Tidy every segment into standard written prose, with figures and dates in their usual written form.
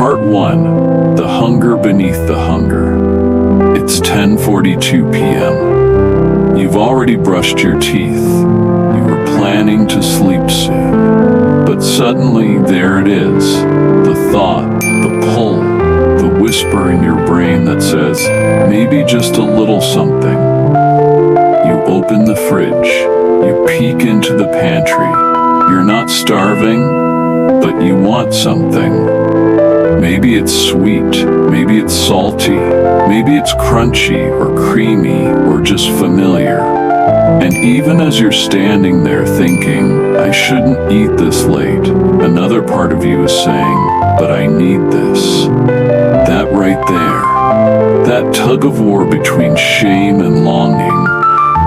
Part 1. The Hunger Beneath the Hunger. It's 10:42 p.m. You've already brushed your teeth. You were planning to sleep soon. But suddenly, there it is. The thought, the pull, the whisper in your brain that says, maybe just a little something. You open the fridge. You peek into the pantry. You're not starving, but you want something. Maybe it's sweet, maybe it's salty, maybe it's crunchy or creamy or just familiar. And even as you're standing there thinking, I shouldn't eat this late, another part of you is saying, but I need this. That right there, that tug of war between shame and longing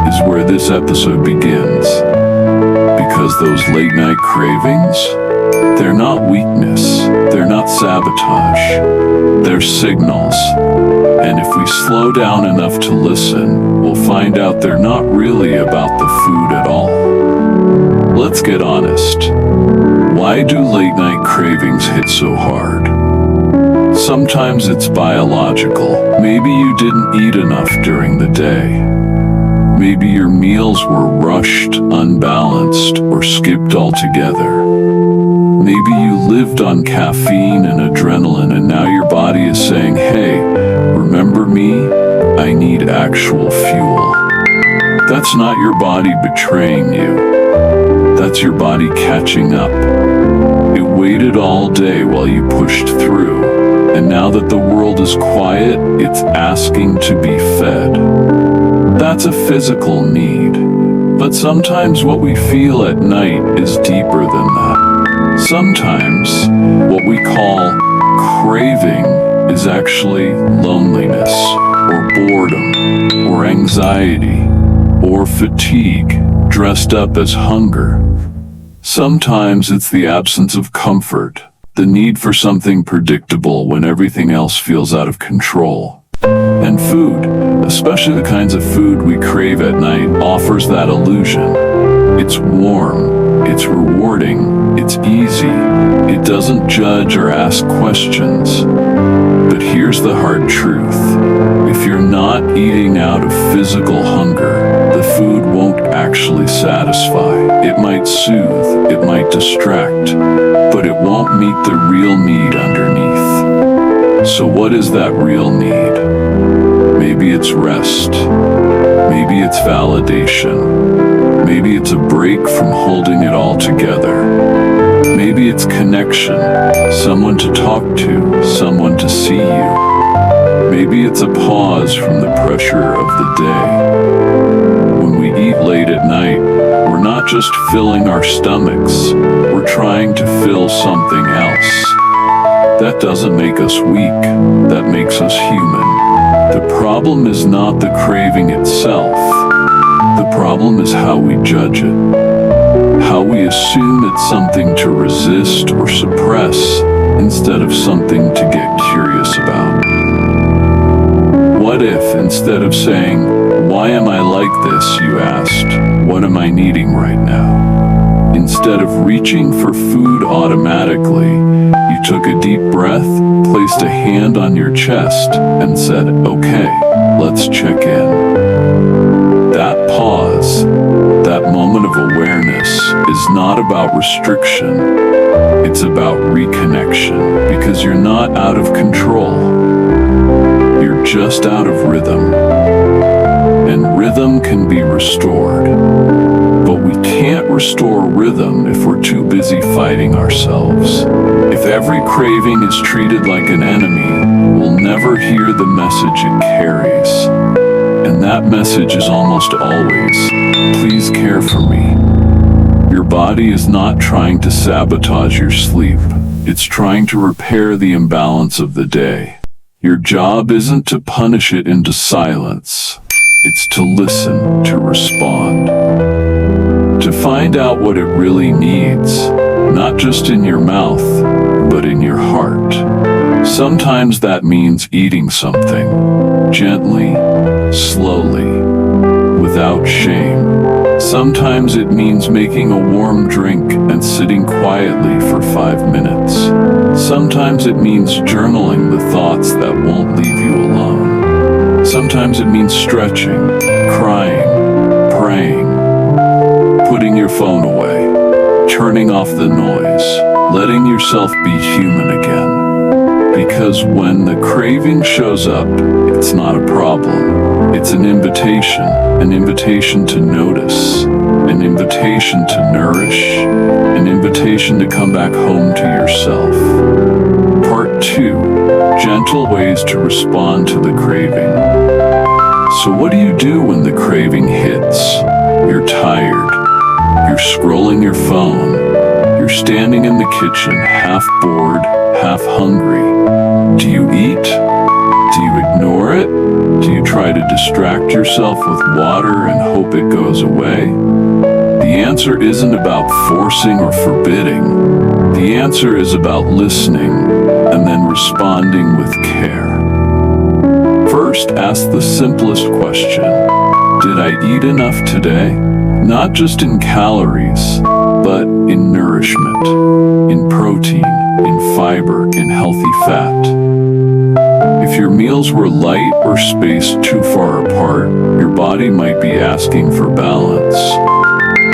is where this episode begins. Because those late night cravings, they're not weakness, they're not sabotage, they're signals. And if we slow down enough to listen, we'll find out they're not really about the food at all. Let's get honest. Why do late night cravings hit so hard? Sometimes it's biological. Maybe you didn't eat enough during the day. Maybe your meals were rushed, unbalanced, or skipped altogether. Maybe you lived on caffeine and adrenaline and now your body is saying, hey, remember me? I need actual fuel. That's not your body betraying you. That's your body catching up. It waited all day while you pushed through, and now that the world is quiet, it's asking to be fed. That's a physical need, but sometimes what we feel at night is deeper than that. Sometimes what we call craving is actually loneliness, or boredom, or anxiety, or fatigue, dressed up as hunger. Sometimes it's the absence of comfort, the need for something predictable when everything else feels out of control. And food, especially the kinds of food we crave at night, offers that illusion. It's warm, it's rewarding, it's easy, it doesn't judge or ask questions. But here's the hard truth. If you're not eating out of physical hunger, the food won't actually satisfy. It might soothe, it might distract, but it won't meet the real need underneath. So what is that real need? Maybe it's rest. Maybe it's validation. Maybe it's a break from holding it all together. Maybe it's connection, someone to talk to, someone to see you. Maybe it's a pause from the pressure of the day. When we eat late at night, we're not just filling our stomachs, we're trying to fill something else. That doesn't make us weak, that makes us human. The problem is not the craving itself. The problem is how we judge it. How we assume it's something to resist or suppress instead of something to get curious about. What if, instead of saying, why am I like this, you asked, what am I needing right now? Instead of reaching for food automatically, you took a deep breath, placed a hand on your chest, and said, okay, let's check in. That pause, that moment of awareness, is not about restriction. It's about reconnection, because you're not out of control. You're just out of rhythm. And rhythm can be restored. But we can't restore rhythm if we're too busy fighting ourselves. If every craving is treated like an enemy, we'll never hear the message it carries. And that message is almost always, please care for me. Your body is not trying to sabotage your sleep. It's trying to repair the imbalance of the day. Your job isn't to punish it into silence. It's to listen, to respond, to find out what it really needs, not just in your mouth, but in your heart. Sometimes that means eating something, gently, slowly, without shame. Sometimes it means making a warm drink and sitting quietly for 5 minutes. Sometimes it means journaling the thoughts that won't leave you alone. Sometimes it means stretching, crying, praying, putting your phone away, turning off the noise, letting yourself be human again. Because when the craving shows up, it's not a problem. It's an invitation to notice, an invitation to nourish, an invitation to come back home to yourself. Part 2, gentle ways to respond to the craving. So what do you do when the craving hits? You're tired. You're scrolling your phone. You're standing in the kitchen, half bored, half hungry. Do you eat? Do you ignore it? Do you try to distract yourself with water and hope it goes away? The answer isn't about forcing or forbidding. The answer is about listening and then responding with care. First, ask the simplest question. Did I eat enough today? Not just in calories, but in nourishment, in protein, in fiber, in healthy fat. If your meals were light or spaced too far apart, your body might be asking for balance.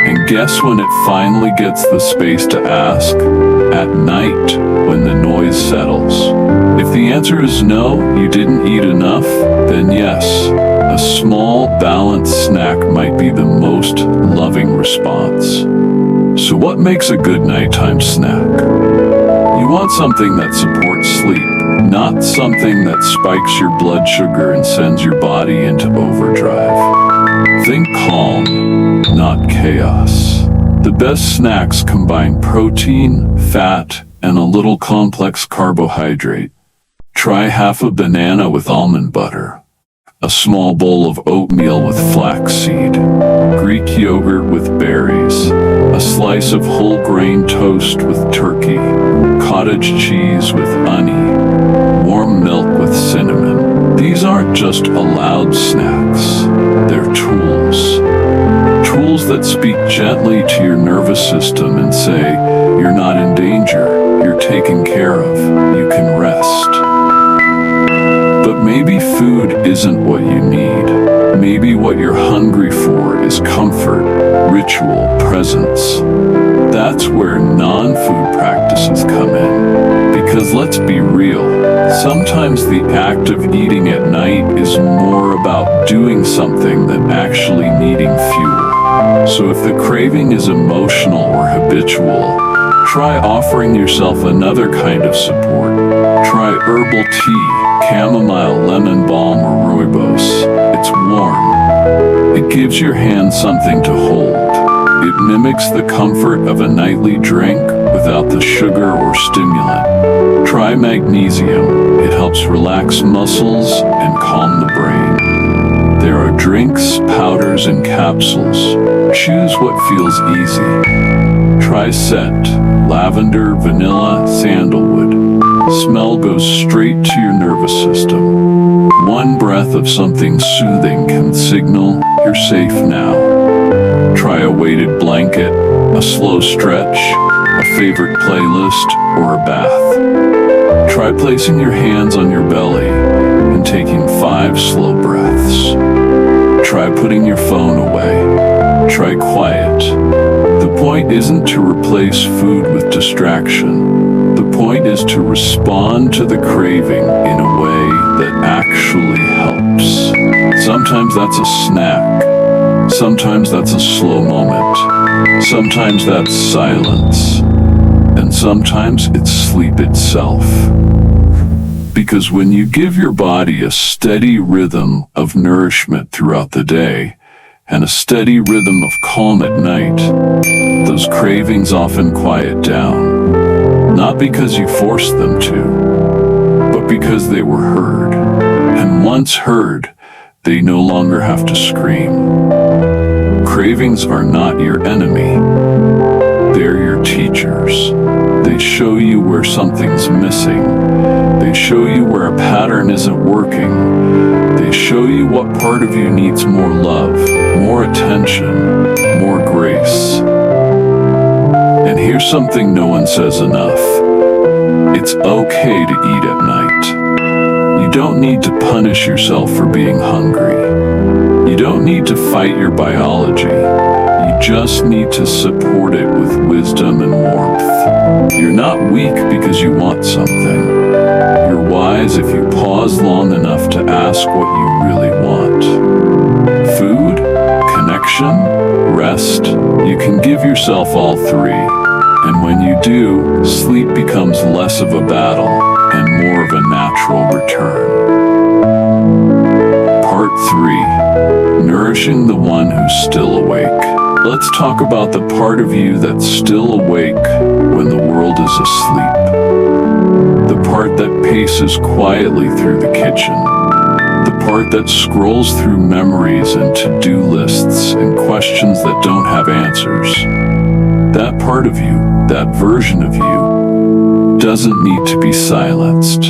And guess when it finally gets the space to ask? At night, when the noise settles. If the answer is no, you didn't eat enough, then yes, a small, balanced snack might be the most loving response. So what makes a good nighttime snack? You want something that supports sleep, not something that spikes your blood sugar and sends your body into overdrive. Think calm, not chaos. The best snacks combine protein, fat, and a little complex carbohydrate. Try half a banana with almond butter, a small bowl of oatmeal with flaxseed, Greek yogurt with berries, a slice of whole grain toast with turkey, cottage cheese with honey, warm milk with cinnamon. These aren't just allowed snacks, they're tools. Tools that speak gently to your nervous system and say, you're not in danger, you're taken care of, you can rest. But maybe food isn't what you need. Maybe what you're hungry for is comfort, ritual, presence. That's where non-food practices come in. Because let's be real, sometimes the act of eating at night is more about doing something than actually needing fuel. So if the craving is emotional or habitual, try offering yourself another kind of support. Try herbal tea, chamomile, lemon balm, or rooibos. It's warm. It gives your hand something to hold. It mimics the comfort of a nightly drink without the sugar or stimulant. Try magnesium. It helps relax muscles and calm the brain. There are drinks, powders, and capsules. Choose what feels easy. Try scent, lavender, vanilla, sandalwood. Smell goes straight to your nervous system. One breath of something soothing can signal you're safe now. Try a weighted blanket, a slow stretch, a favorite playlist, or a bath. Try placing your hands on your belly and taking 5 slow breaths. Try putting your phone away. Try quiet. The point isn't to replace food with distraction. The point is to respond to the craving in a way that actually helps. Sometimes that's a snack. Sometimes that's a slow moment. Sometimes that's silence. And sometimes it's sleep itself. Because when you give your body a steady rhythm of nourishment throughout the day, and a steady rhythm of calm at night, those cravings often quiet down. Not because you forced them to, but because they were heard. And once heard, they no longer have to scream. Cravings are not your enemy. They're your teachers. They show you where something's missing. They They show you where a pattern isn't working. They show you what part of you needs more love, more attention, more grace. And here's something no one says enough. It's okay to eat at night. You don't need to punish yourself for being hungry. You don't need to fight your biology. You just need to support it with wisdom and warmth. You're not weak because you want something. You're wise if you pause long enough to ask what you really want. Food, connection, rest. You can give yourself all three. And when you do, sleep becomes less of a battle and more of a natural return. Part 3. Nourishing the one who's still awake. Let's talk about the part of you that's still awake when the world is asleep. The part that paces quietly through the kitchen. The part that scrolls through memories and to-do lists and questions that don't have answers. That part of you, that version of you, doesn't need to be silenced.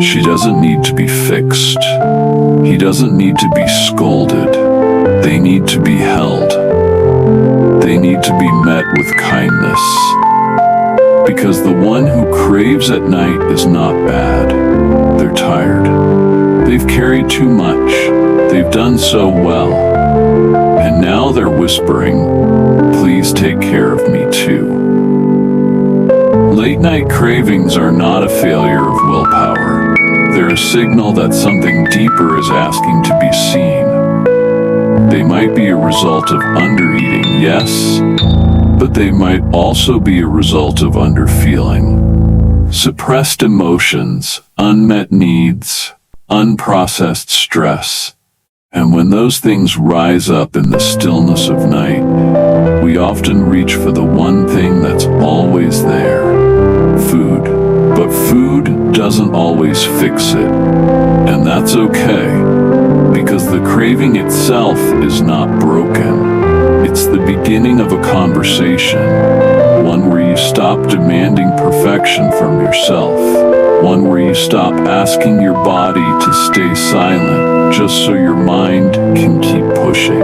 She doesn't need to be fixed. He doesn't need to be scolded. They need to be held. They need to be met with kindness. Because the one who craves at night is not bad. They're tired. They've carried too much. They've done so well. And now they're whispering, please take care of me too. Late night cravings are not a failure of willpower. They're a signal that something deeper is asking to be seen. They might be a result of undereating, yes, but they might also be a result of underfeeling. Suppressed emotions, unmet needs, unprocessed stress. And when those things rise up in the stillness of night, we often reach for the one thing that's always there. Food. But food doesn't always fix it. And that's okay, because the craving itself is not broken. It's the beginning of a conversation, one where you stop demanding perfection from yourself, one where you stop asking your body to stay silent just so your mind can keep pushing,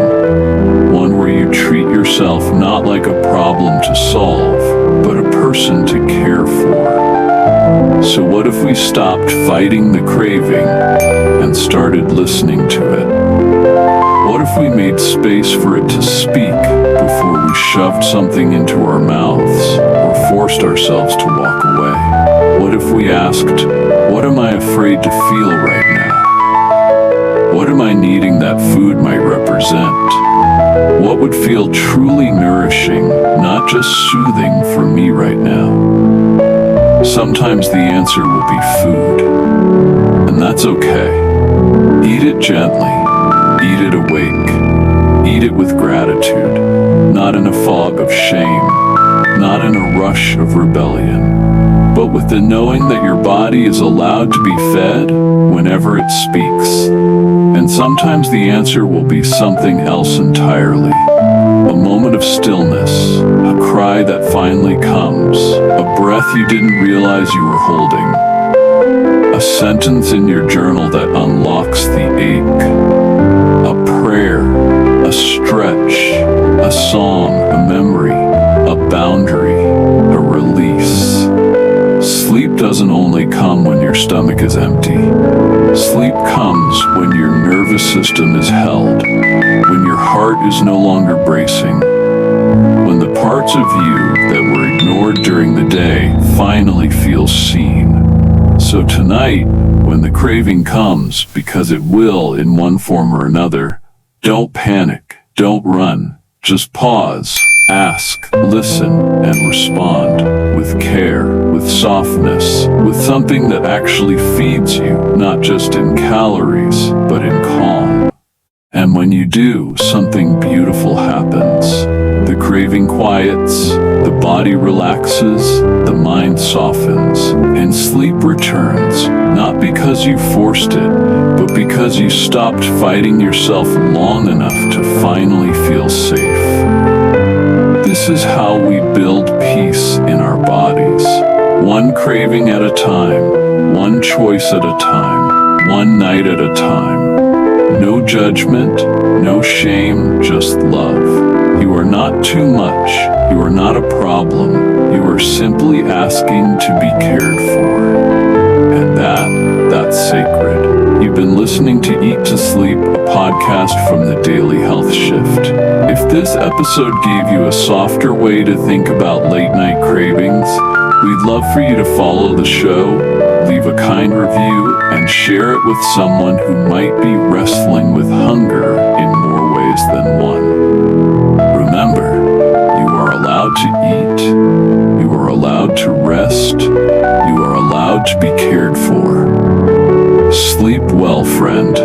one where you treat yourself not like a problem to solve, but a person to care for. So what if we stopped fighting the craving and started listening to it? What if we made space for it to speak before we shoved something into our mouths or forced ourselves to walk away? What if we asked, what am I afraid to feel right now? What am I needing that food might represent? What would feel truly nourishing, not just soothing for me right now? Sometimes the answer will be food, and that's okay. Eat it gently, eat it awake, eat it with gratitude, not in a fog of shame, not in a rush of rebellion, but with the knowing that your body is allowed to be fed whenever it speaks. And sometimes the answer will be something else entirely. A moment of stillness, a cry that finally comes, a breath you didn't realize you were holding, a sentence in your journal that unlocks the ache, a prayer, a stretch, a song, a memory, a boundary, a release. Sleep doesn't only come when your stomach is empty. Sleep comes when your nervous system is held, when your heart is no longer bracing, when the parts of you that were ignored during the day finally feel seen. So tonight, when the craving comes, because it will in one form or another, don't panic, don't run, just pause, ask, listen, and respond with care, with softness, with something that actually feeds you, not just in calories, but in calm. And when you do, something beautiful happens. The craving quiets, the body relaxes, the mind softens, and sleep returns, not because you forced it, but because you stopped fighting yourself long enough to finally feel safe. This is how we build peace in our bodies. One craving at a time, one choice at a time, one night at a time. No judgment, no shame, just love. You are not too much. You are not a problem. You are simply asking to be cared for. And that's sacred. You've been listening to Eat to Sleep, a podcast from the Daily Health Shift. If this episode gave you a softer way to think about late-night cravings, we'd love for you to follow the show, leave a kind review, and share it with someone who might be wrestling with hunger in more ways than one. Remember, you are allowed to eat, you are allowed to rest, you are allowed to be cared for. Sleep well, friend.